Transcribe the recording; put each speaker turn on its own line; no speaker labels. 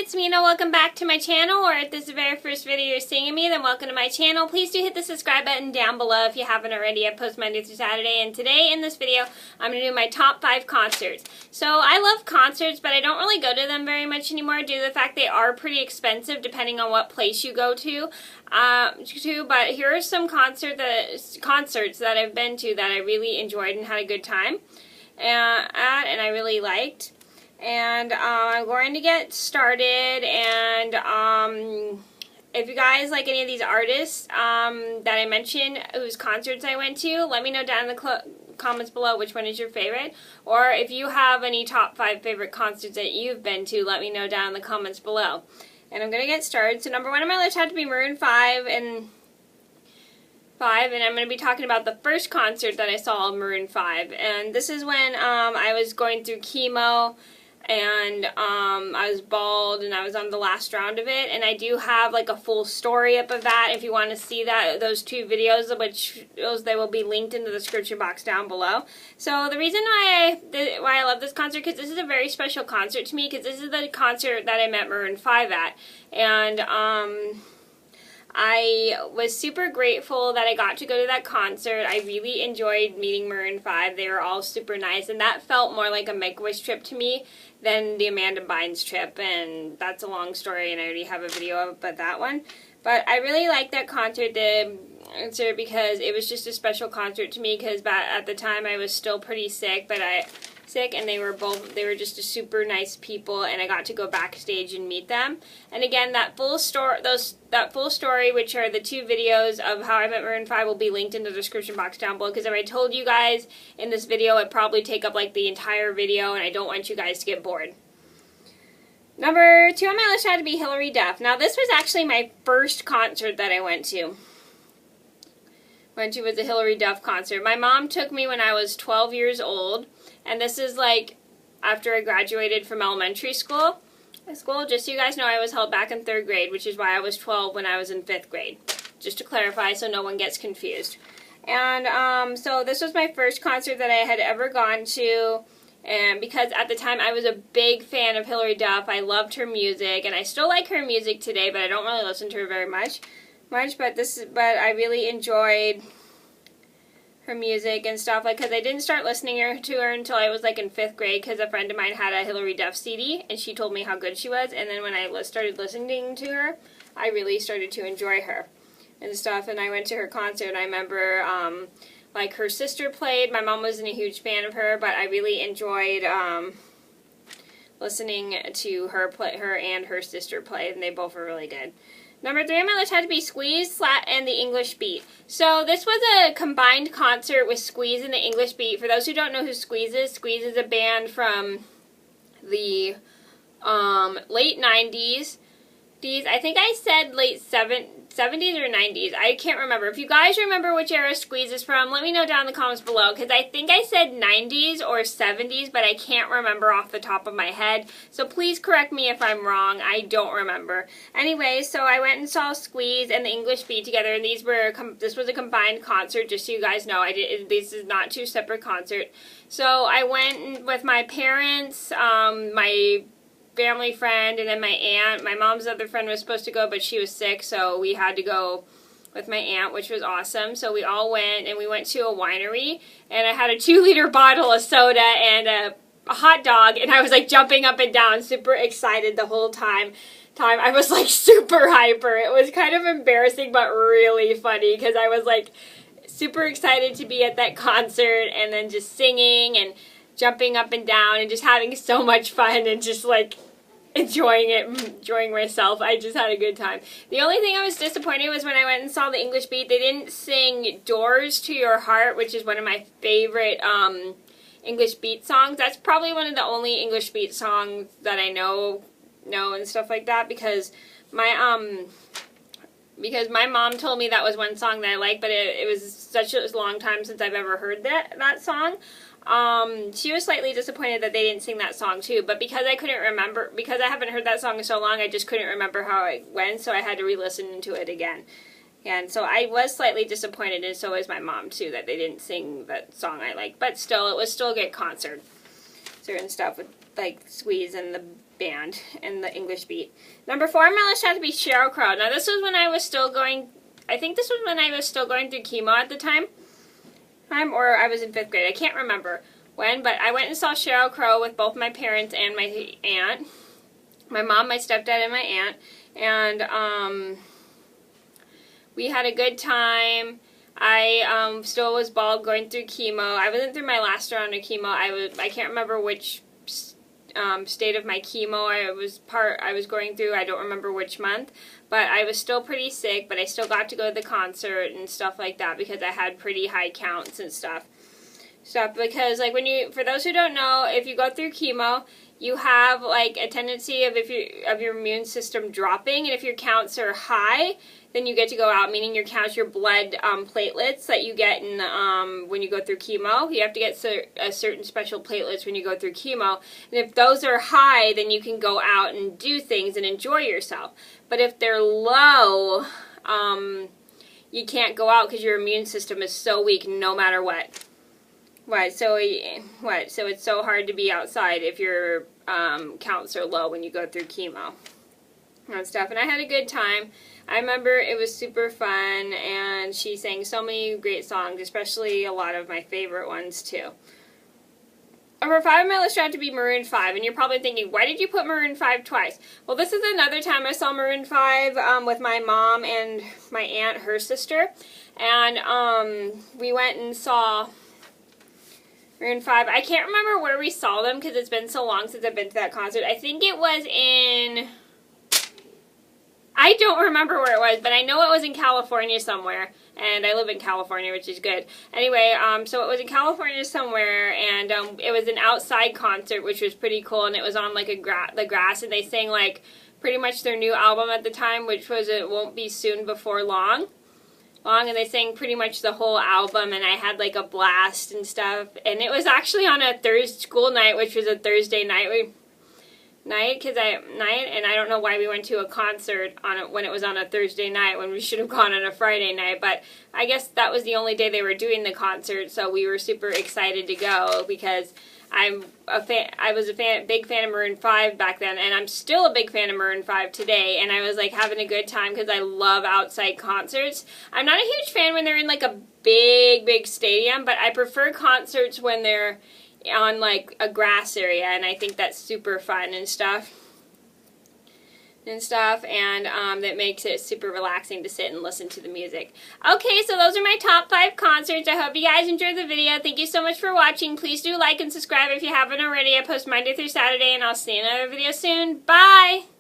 it's Mena. Welcome back to my channel, or if this is the very first video you're seeing of me, then welcome to my channel. Please do hit the subscribe button down below if you haven't already. I post Monday through Saturday, and today in this video, I'm going to do my top 5 concerts. So I love concerts, but I don't really go to them very much anymore due to the fact they are pretty expensive depending on what place you go to. But here are some concerts that I've been to that I really enjoyed and had a good time and I really liked. And I'm going to get started, and if you guys like any of these artists that I mentioned whose concerts I went to, let me know down in the comments below which one is your favorite, or if you have any top 5 favorite concerts that you've been to, let me know down in the comments below. And I'm going to get started. So number 1 on my list had to be Maroon 5, and I'm going to be talking about the first concert that I saw of Maroon 5, and this is when I was going through chemo, and I was bald, and I was on the last round of it, and I do have like a full story up of that if you want to see that, those 2 videos, which they will be linked in the description box down below. So the reason why I love this concert, because this is a very special concert to me, because this is the concert that I met Maroon 5 at, and I was super grateful that I got to go to that concert. I really enjoyed meeting Maroon 5. They were all super nice, and that felt more like a Make-A-Wish trip to me than the Amanda Bynes trip, and that's a long story, and I already have a video about that one. But I really liked that concert because it was just a special concert to me, because at the time I was still pretty sick, and they were just a super nice people, and I got to go backstage and meet them. And again, that full story, which are the 2 videos of how I met Maroon 5, will be linked in the description box down below, because if I told you guys in this video, it'd probably take up like the entire video, and I don't want you guys to get bored. Number 2 on my list had to be Hilary Duff. Now, this was actually my first concert that I went to. Was a Hilary Duff concert. My mom took me when I was 12 years old, and this is like after I graduated from elementary school. Just so you guys know, I was held back in 3rd grade, which is why I was 12 when I was in 5th grade. Just to clarify so no one gets confused. And so this was my first concert that I had ever gone to, and because at the time I was a big fan of Hilary Duff. I loved her music, and I still like her music today, but I don't really listen to her very much. But I really enjoyed her music and stuff, like, because I didn't start listening to her until I was like in 5th grade, because a friend of mine had a Hilary Duff CD, and she told me how good she was, and then when I started listening to her, I really started to enjoy her and stuff, and I went to her concert, and I remember, like, her sister played. My mom wasn't a huge fan of her, but I really enjoyed, listening to her and her sister play, and they both were really good. Number 3 on my list had to be Squeeze, Slat, and the English Beat. So this was a combined concert with Squeeze and the English Beat. For those who don't know who Squeeze is a band from the late 90s. I think I said late 70s or 90s. I can't remember. If you guys remember which era Squeeze is from, let me know down in the comments below, because I think I said 90s or 70s, but I can't remember off the top of my head. So please correct me if I'm wrong. I don't remember. Anyway, so I went and saw Squeeze and the English Beat together, and this was a combined concert, just so you guys know. This is not 2 separate concerts. So I went with my parents, my family friend, and then my aunt. My mom's other friend was supposed to go, but she was sick, so we had to go with my aunt, which was awesome. So we all went, and we went to a winery, and I had a 2-liter bottle of soda and a hot dog, and I was like jumping up and down, super excited the whole time. I was like super hyper. It was kind of embarrassing, but really funny, because I was like super excited to be at that concert, and then just singing and jumping up and down and just having so much fun and just like enjoying myself. I just had a good time. The only thing I was disappointed was when I went and saw the English Beat, they didn't sing Doors to Your Heart, which is one of my favorite English Beat songs. That's probably one of the only English Beat songs that I know and stuff like that, because my mom told me that was one song that I liked, but it was such a long time since I've ever heard that song. She was slightly disappointed that they didn't sing that song too, but because I couldn't remember, because I haven't heard that song in so long, I just couldn't remember how it went, so I had to re-listen to it again. And so I was slightly disappointed, and so was my mom too, that they didn't sing that song I liked, but still, it was still a good concert. And stuff with like Squeeze and the band in the English beat. Number 4 on my list had to be Sheryl Crow. Now this was when I was still going, I think this was when I was still going through chemo at the time. Or I was in 5th grade. I can't remember when, but I went and saw Sheryl Crow with both my parents and my aunt. My mom, my stepdad, and my aunt. And we had a good time. I still was bald going through chemo. I wasn't through my last round of chemo. I can't remember which state of my chemo I was going through. I don't remember which month, but I was still pretty sick, but I still got to go to the concert and stuff like that because I had pretty high counts and stuff. Because like for those who don't know, if you go through chemo, you have like a tendency of your immune system dropping, and if your counts are high, then you get to go out, meaning your counts, your blood platelets that you get in when you go through chemo. You have to get a certain special platelets when you go through chemo, and if those are high, then you can go out and do things and enjoy yourself. But if they're low, you can't go out because your immune system is so weak no matter what. So it's so hard to be outside if your counts are low when you go through chemo and stuff. And I had a good time. I remember it was super fun, and she sang so many great songs, especially a lot of my favorite ones too. Number 5 on my list had to be Maroon 5, and you're probably thinking, why did you put Maroon 5 twice? Well, this is another time I saw Maroon 5 with my mom and my aunt, her sister, and we went and saw Maroon 5. I can't remember where we saw them because it's been so long since I've been to that concert. I think it was in... I don't remember where it was, but I know it was in California somewhere, and I live in California, which is good. Anyway, so it was in California somewhere, and it was an outside concert, which was pretty cool, and it was on like the grass, and they sang like pretty much their new album at the time, which was It Won't Be Soon Before Long, and they sang pretty much the whole album, and I had like a blast and stuff, and it was actually on a school night, which was a Thursday night. And I don't know why we went to a concert when it was on a Thursday night when we should have gone on a Friday night, but I guess that was the only day they were doing the concert, so we were super excited to go because I was a big fan of Maroon 5 back then, and I'm still a big fan of Maroon 5 today, and I was like having a good time because I love outside concerts. I'm not a huge fan when they're in like a big stadium, but I prefer concerts when they're on like a grass area, and I think that's super fun and stuff, and that makes it super relaxing to sit and listen to the music. Okay, so those are my top 5 concerts. I hope you guys enjoyed the video. Thank you so much for watching. Please do like and subscribe if you haven't already. I post Monday through Saturday, and I'll see you in another video soon. Bye!